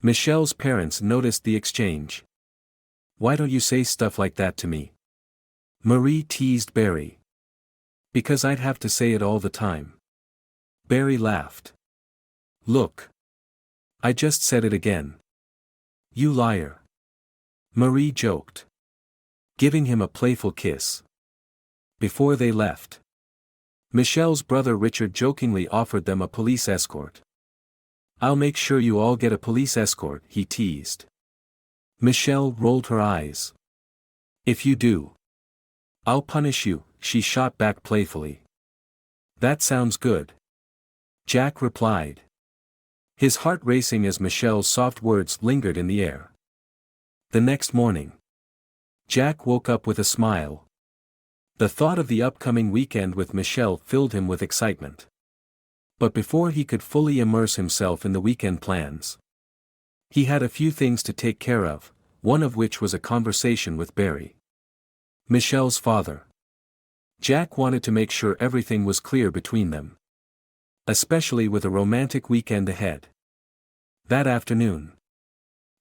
Michelle's parents noticed the exchange. "Why don't you say stuff like that to me?" Marie teased Barry. "Because I'd have to say it all the time." Barry laughed. "Look. I just said it again." "You liar." Marie joked, giving him a playful kiss. Before they left, Michelle's brother Richard jokingly offered them a police escort. "I'll make sure you all get a police escort," he teased. Michelle rolled her eyes. "If you do, I'll punish you," she shot back playfully. "That sounds good," Jack replied, his heart racing as Michelle's soft words lingered in the air. The next morning, Jack woke up with a smile. The thought of the upcoming weekend with Michelle filled him with excitement. But before he could fully immerse himself in the weekend plans, he had a few things to take care of, one of which was a conversation with Barry, Michelle's father. Jack wanted to make sure everything was clear between them, especially with a romantic weekend ahead. That afternoon,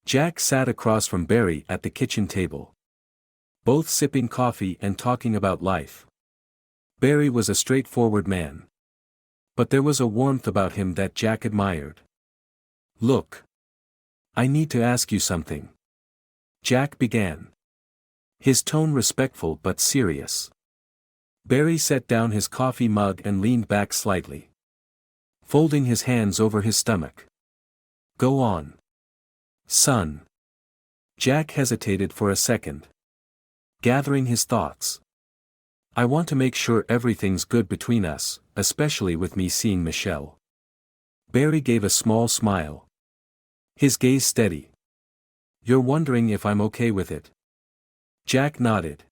Jack sat across from Barry at the kitchen table, both sipping coffee and talking about life. Barry was a straightforward man, but there was a warmth about him that Jack admired. "Look. I need to ask you something," Jack began, his tone respectful but serious. Barry set down his coffee mug and leaned back slightly, folding his hands over his stomach. "Go on, son." Jack hesitated for a second, gathering his thoughts. "I want to make sure everything's good between us, especially with me seeing Michelle." Barry gave a small smile, his gaze steady. "You're wondering if I'm okay with it?" Jack nodded.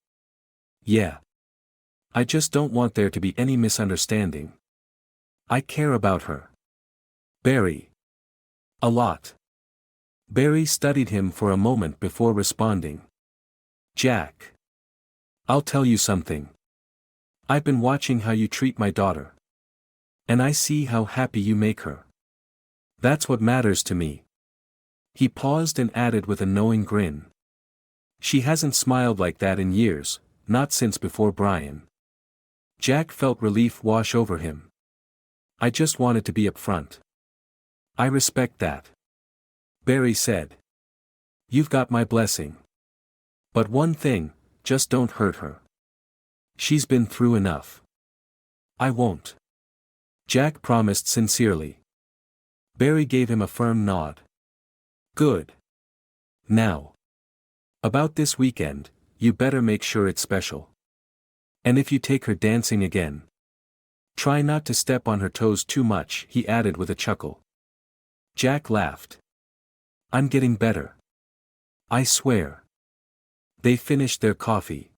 "Yeah. I just don't want there to be any misunderstanding. I care about her." "Barry. A lot." Barry studied him for a moment before responding. "Jack. I'll tell you something. I've been watching how you treat my daughter. And I see how happy you make her. That's what matters to me." He paused and added with a knowing grin. "She hasn't smiled like that in years, not since before Brian." Jack felt relief wash over him. "I just wanted to be upfront." "I respect that," Barry said. "You've got my blessing. But one thing, just don't hurt her. She's been through enough." "I won't," Jack promised sincerely. Barry gave him a firm nod. "Good. Now, about this weekend, you better make sure it's special. And if you take her dancing again, try not to step on her toes too much," he added with a chuckle. Jack laughed. "I'm getting better. I swear." They finished their coffee,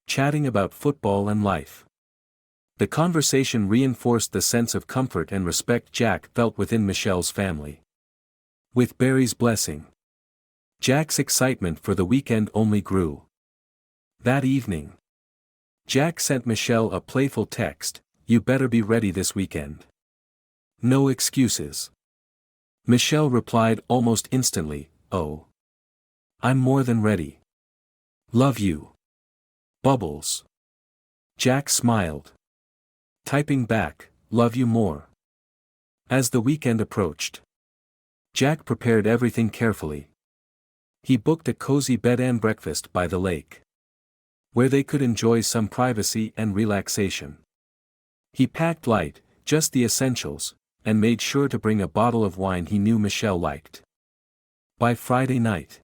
chatting about football and life. The conversation reinforced the sense of comfort and respect Jack felt within Michelle's family. With Barry's blessing, Jack's excitement for the weekend only grew. That evening, Jack sent Michelle a playful text, "You better be ready this weekend. No excuses." Michelle replied almost instantly, "Oh. I'm more than ready. Love you. Bubbles." Jack smiled, typing back, "Love you more." As the weekend approached, Jack prepared everything carefully. He booked a cozy bed and breakfast by the lake, where they could enjoy some privacy and relaxation. He packed light, just the essentials, and made sure to bring a bottle of wine he knew Michelle liked. By Friday night,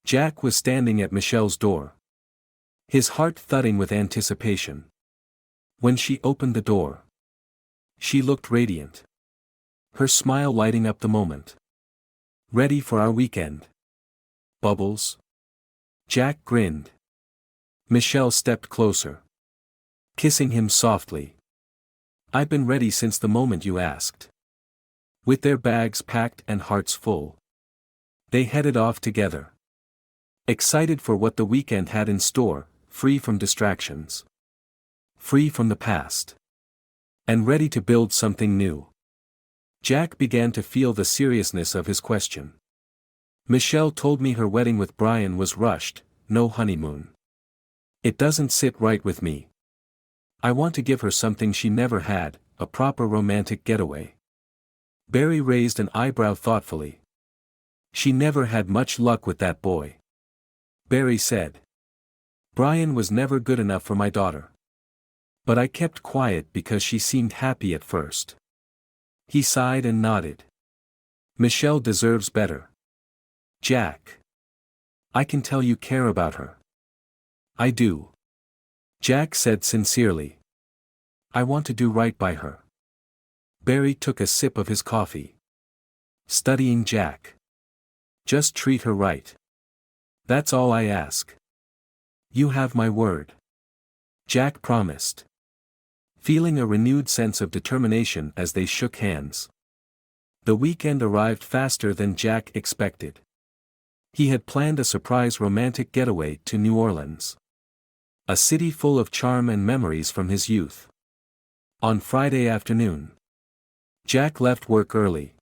Jack was standing at Michelle's door, his heart thudding with anticipation. When she opened the door, she looked radiant, her smile lighting up the moment. "Ready for our weekend, Bubbles?" Jack grinned. Michelle stepped closer, kissing him softly. "I've been ready since the moment you asked." With their bags packed and hearts full, They headed off together. Excited for what the weekend had in store, free from distractions. Free from the past. And ready to build something new. Jack began to feel the seriousness of his question. Michelle told me her wedding with Brian was rushed, no honeymoon. It doesn't sit right with me. I want to give her something she never had, a proper romantic getaway. Barry raised an eyebrow thoughtfully. She never had much luck with that boy. Barry said. Brian was never good enough for my daughter. But I kept quiet because she seemed happy at first. He sighed and nodded. Michelle deserves better. Jack. I can tell you care about her. I do. Jack said sincerely. I want to do right by her. Barry took a sip of his coffee. Studying Jack. Just treat her right. That's all I ask. You have my word. Jack promised. Feeling a renewed sense of determination as they shook hands. The weekend arrived faster than Jack expected. He had planned a surprise romantic getaway to New Orleans. A city full of charm and memories from his youth. On Friday afternoon, Jack left work early.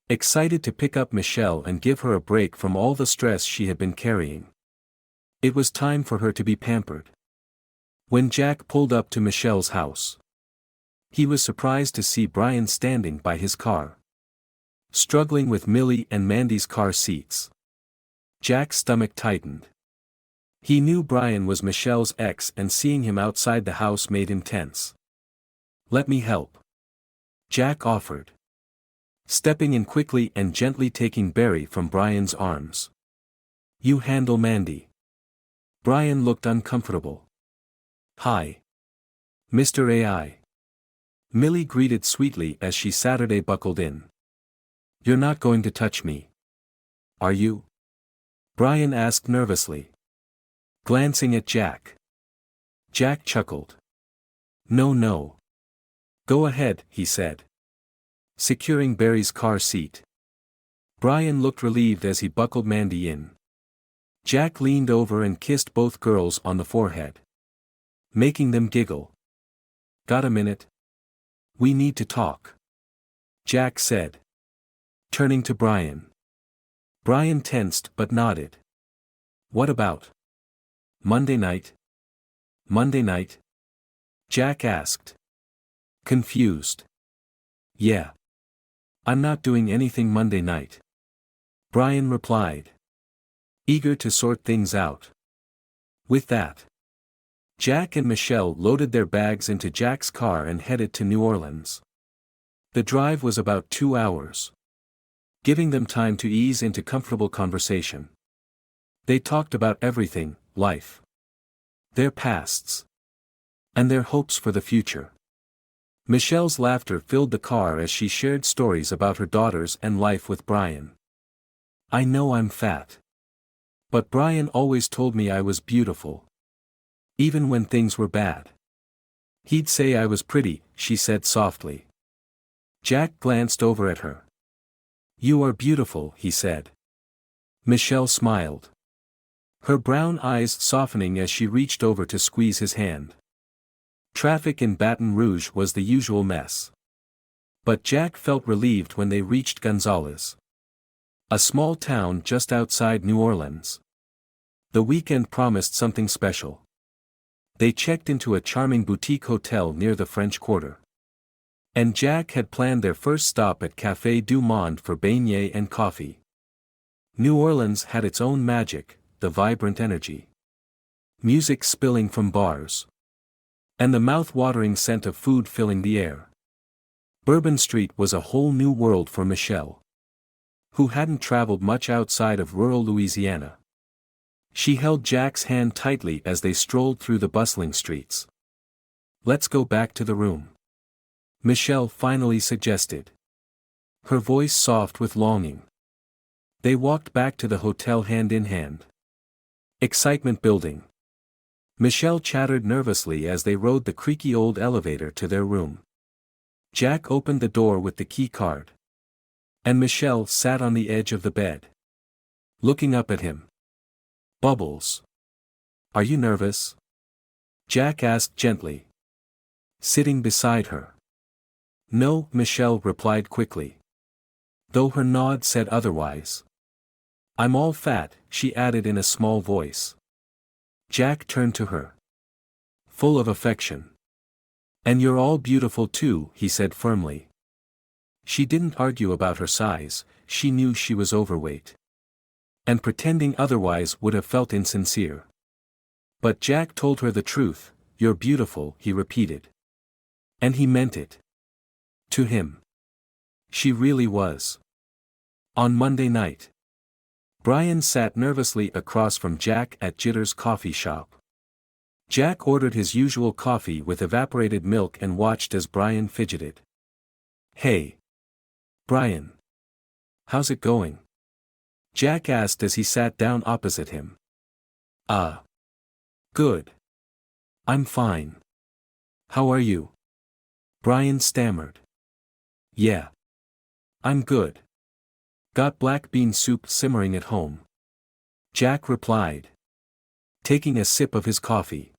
Excited to pick up Michelle and give her a break from all the stress she had been carrying. It was time for her to be pampered. When Jack pulled up to Michelle's house, he was surprised to see Brian standing by his car. Struggling with Millie and Mandy's car seats. Jack's stomach tightened. He knew Brian was Michelle's ex and seeing him outside the house made him tense. Let me help. Jack offered. Stepping in quickly and gently taking Barry from Brian's arms. You handle Mandy. Brian looked uncomfortable. Hi. Mr. AI. Millie greeted sweetly as she Saturday buckled in. You're not going to touch me. Are you? Brian asked nervously. Glancing at Jack. Jack chuckled. No. Go ahead, he said. Securing Barry's car seat. Brian looked relieved as he buckled Mandy in. Jack leaned over and kissed both girls on the forehead. Making them giggle. Got a minute? We need to talk. Jack said. Turning to Brian. Brian tensed but nodded. What about? Monday night? Monday night? Jack asked. Confused. Yeah. I'm not doing anything Monday night. Brian replied. Eager to sort things out. With that, Jack and Michelle loaded their bags into Jack's car and headed to New Orleans. The drive was about 2 hours. Giving them time to ease into comfortable conversation. They talked about everything, life. Their pasts. And their hopes for the future. Michelle's laughter filled the car as she shared stories about her daughters and life with Brian. I know I'm fat. But Brian always told me I was beautiful. Even when things were bad. He'd say I was pretty, she said softly. Jack glanced over at her. You are beautiful, he said. Michelle smiled. Her brown eyes softening as she reached over to squeeze his hand. Traffic in Baton Rouge was the usual mess. But Jack felt relieved when they reached Gonzales. A small town just outside New Orleans. The weekend promised something special. They checked into a charming boutique hotel near the French Quarter. And Jack had planned their first stop at Café du Monde for beignets and coffee. New Orleans had its own magic, the vibrant energy. Music spilling from bars. And the mouth-watering scent of food filling the air. Bourbon Street was a whole new world for Michelle, who hadn't traveled much outside of rural Louisiana. She held Jack's hand tightly as they strolled through the bustling streets. Let's go back to the room. Michelle finally suggested. Her voice soft with longing. They walked back to the hotel hand in hand. Excitement building. Michelle chattered nervously as they rode the creaky old elevator to their room. Jack opened the door with the key card. And Michelle sat on the edge of the bed. looking up at him. Bubbles. Are you nervous? Jack asked gently, sitting beside her. No, Michelle replied quickly, though her nod said otherwise. I'm all fat, she added in a small voice. Jack turned to her, full of affection. And you're all beautiful too, he said firmly. She didn't argue about her size, she knew she was overweight. And pretending otherwise would have felt insincere. But Jack told her the truth. You're beautiful, he repeated. And he meant it. To him. She really was. On Monday night, Brian sat nervously across from Jack at Jitter's coffee shop. Jack ordered his usual coffee with evaporated milk and watched as Brian fidgeted. Hey, Brian. How's it going? Jack asked as he sat down opposite him. Good. I'm fine. How are you? Brian stammered. Yeah. I'm good. Got black bean soup simmering at home. Jack replied, taking a sip of his coffee.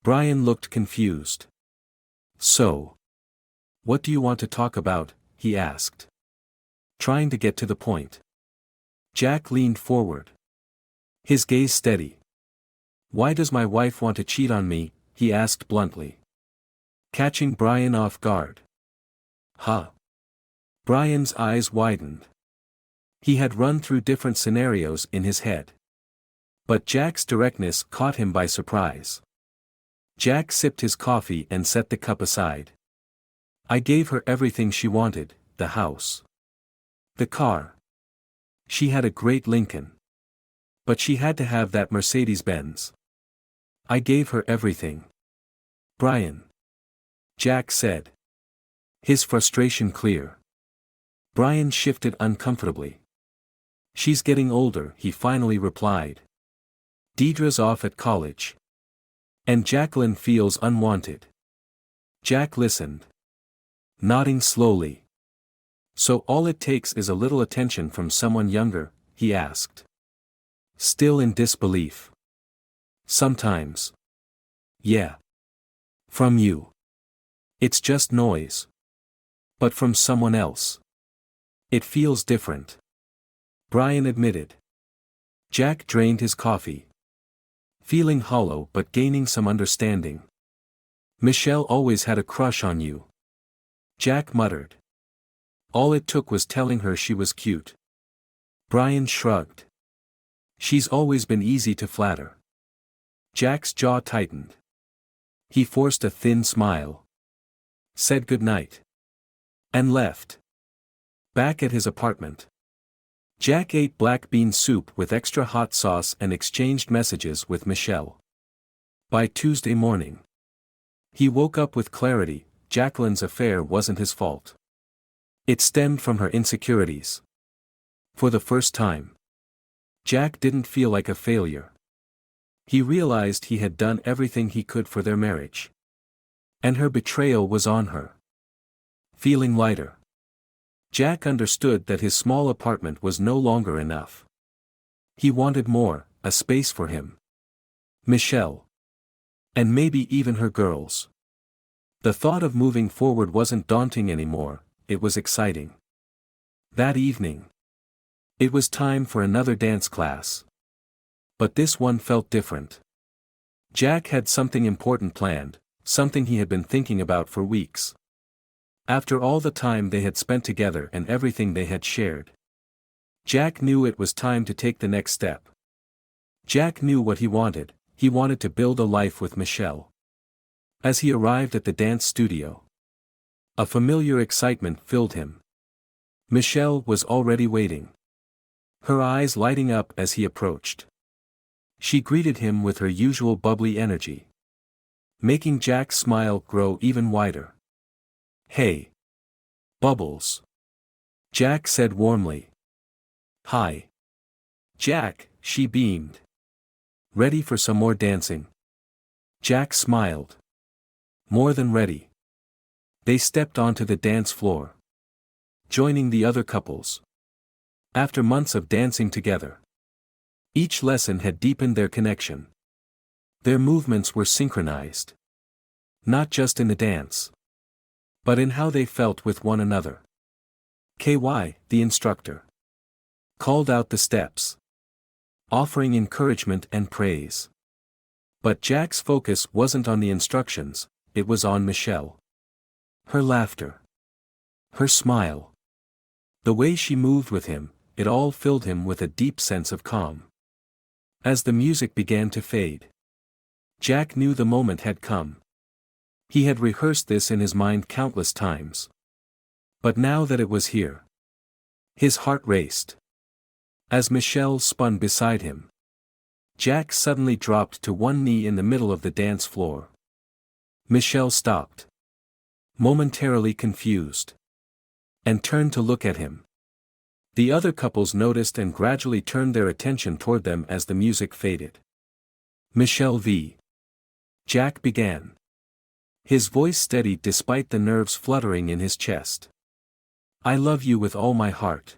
Brian looked confused. So, what do you want to talk about? He asked, trying to get to the point. Jack leaned forward, his gaze steady. Why does my wife want to cheat on me? He asked bluntly, catching Brian off guard. Huh? Brian's eyes widened. He had run through different scenarios in his head. But Jack's directness caught him by surprise. Jack sipped his coffee and set the cup aside. I gave her everything she wanted, the house, the car. She had a great Lincoln. But she had to have that Mercedes-Benz. I gave her everything. Brian. Jack said, his frustration clear. Brian shifted uncomfortably. She's getting older, he finally replied. Deidre's off at college. And Jacqueline feels unwanted. Jack listened, nodding slowly. So all it takes is a little attention from someone younger, he asked. Still in disbelief. Sometimes. Yeah. From you. It's just noise. But from someone else. It feels different. Brian admitted. Jack drained his coffee. Feeling hollow but gaining some understanding. Michelle always had a crush on you. Jack muttered. All it took was telling her she was cute. Brian shrugged. She's always been easy to flatter. Jack's jaw tightened. He forced a thin smile. Said goodnight. And left. Back at his apartment. Jack ate black bean soup with extra hot sauce and exchanged messages with Michelle. By Tuesday morning, he woke up with clarity. Jacqueline's affair wasn't his fault. It stemmed from her insecurities. For the first time, Jack didn't feel like a failure. He realized he had done everything he could for their marriage. And her betrayal was on her. Feeling lighter, Jack understood that his small apartment was no longer enough. He wanted more, a space for him, Michelle, and maybe even her girls. The thought of moving forward wasn't daunting anymore, it was exciting. That evening, it was time for another dance class. But this one felt different. Jack had something important planned, something he had been thinking about for weeks. After all the time they had spent together and everything they had shared, Jack knew it was time to take the next step. Jack knew what he wanted to build a life with Michelle. As he arrived at the dance studio, a familiar excitement filled him. Michelle was already waiting, her eyes lighting up as he approached. She greeted him with her usual bubbly energy, making Jack's smile grow even wider. Hey, Bubbles. Jack said warmly. Hi. Jack, she beamed. Ready for some more dancing? Jack smiled. More than ready. They stepped onto the dance floor, joining the other couples. After months of dancing together, Each lesson had deepened their connection. Their movements were synchronized. Not just in the dance, but in how they felt with one another. KY, the instructor, called out the steps, offering encouragement and praise. But Jack's focus wasn't on the instructions, it was on Michelle. Her laughter. Her smile. The way she moved with him, it all filled him with a deep sense of calm. As the music began to fade, Jack knew the moment had come. He had rehearsed this in his mind countless times. But now that it was here, his heart raced. As Michelle spun beside him, Jack suddenly dropped to one knee in the middle of the dance floor. Michelle stopped, momentarily confused, and turned to look at him. The other couples noticed and gradually turned their attention toward them as the music faded. Michelle v. Jack began. His voice steadied despite the nerves fluttering in his chest. I love you with all my heart.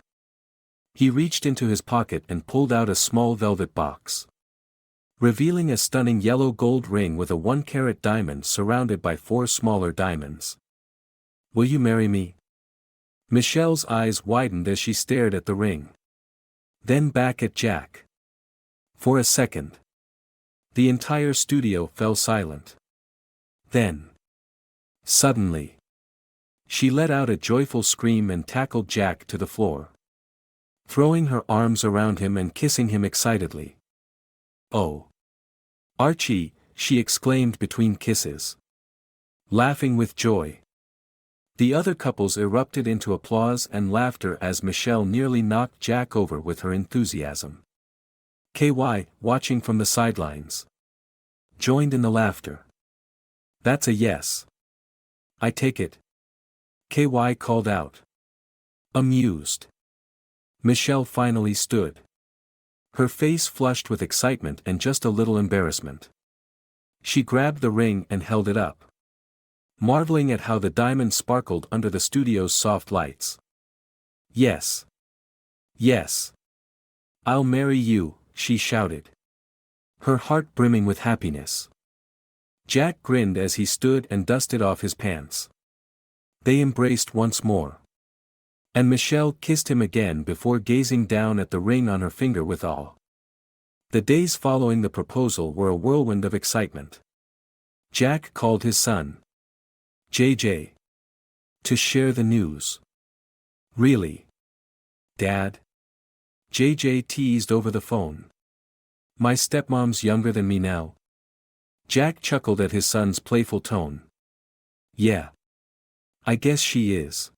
He reached into his pocket and pulled out a small velvet box, revealing a stunning yellow gold ring with a 1-carat diamond surrounded by 4 smaller diamonds. Will you marry me? Michelle's eyes widened as she stared at the ring. Then back at Jack. For a second, the entire studio fell silent. Then, suddenly, she let out a joyful scream and tackled Jack to the floor, throwing her arms around him and kissing him excitedly. Oh! Archie, she exclaimed between kisses, laughing with joy. The other couples erupted into applause and laughter as Michelle nearly knocked Jack over with her enthusiasm. KY, watching from the sidelines, joined in the laughter. That's a yes. I take it. KY called out, amused. Michelle finally stood. Her face flushed with excitement and just a little embarrassment. She grabbed the ring and held it up, marveling at how the diamond sparkled under the studio's soft lights. Yes. Yes. I'll marry you, she shouted, her heart brimming with happiness. Jack grinned as he stood and dusted off his pants. They embraced once more. And Michelle kissed him again before gazing down at the ring on her finger with awe. The days following the proposal were a whirlwind of excitement. Jack called his son, JJ, to share the news. Really? Dad? JJ teased over the phone. My stepmom's younger than me now. Jack chuckled at his son's playful tone. Yeah. I guess she is.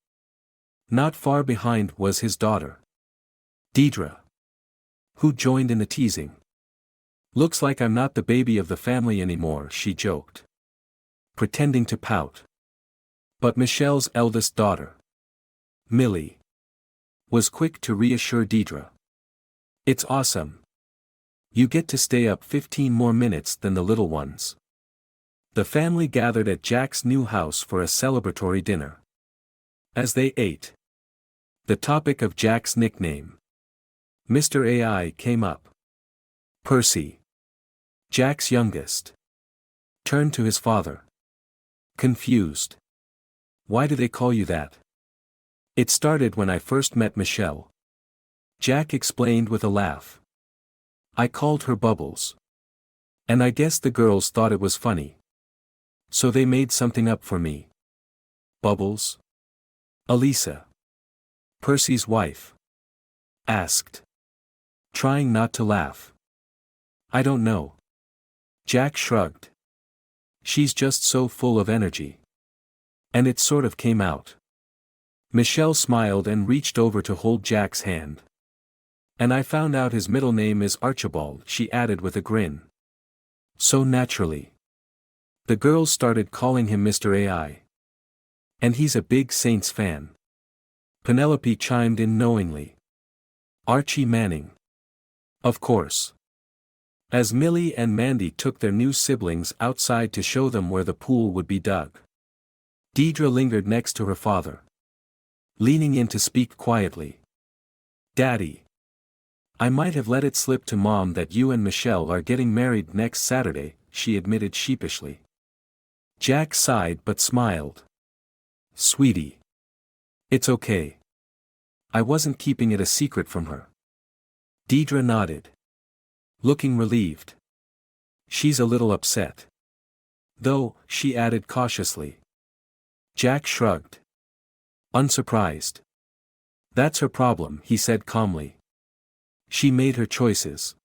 Not far behind was his daughter, Deidre, who joined in the teasing. Looks like I'm not the baby of the family anymore, she joked, pretending to pout. But Michelle's eldest daughter, Millie, was quick to reassure Deidre. It's awesome. You get to stay up 15 more minutes than the little ones. The family gathered at Jack's new house for a celebratory dinner. As they ate, the topic of Jack's nickname, Mr. AI, came up. Percy, Jack's youngest, turned to his father, confused. Why do they call you that? It started when I first met Michelle. Jack explained with a laugh. I called her Bubbles. And I guess the girls thought it was funny. So they made something up for me. Bubbles? Elisa, Percy's wife, asked, trying not to laugh. I don't know. Jack shrugged. She's just so full of energy. And it sort of came out. Michelle smiled and reached over to hold Jack's hand. And I found out his middle name is Archibald, she added with a grin. So naturally, the girls started calling him Mr. AI. And he's a big Saints fan. Penelope chimed in knowingly. Archie Manning. Of course. As Millie and Mandy took their new siblings outside to show them where the pool would be dug, Deidre lingered next to her father, leaning in to speak quietly. Daddy, I might have let it slip to Mom that you and Michelle are getting married next Saturday, she admitted sheepishly. Jack sighed but smiled. Sweetie. It's okay. I wasn't keeping it a secret from her. Deidre nodded. Looking relieved. She's a little upset. Though, she added cautiously. Jack shrugged. Unsurprised. That's her problem, he said calmly. She made her choices.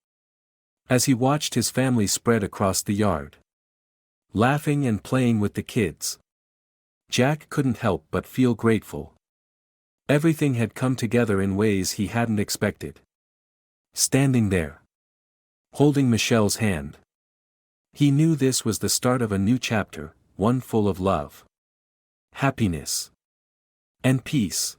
As he watched his family spread across the yard, laughing and playing with the kids, Jack couldn't help but feel grateful. Everything had come together in ways he hadn't expected. Standing there, holding Michelle's hand, he knew this was the start of a new chapter, one full of love, happiness, and peace.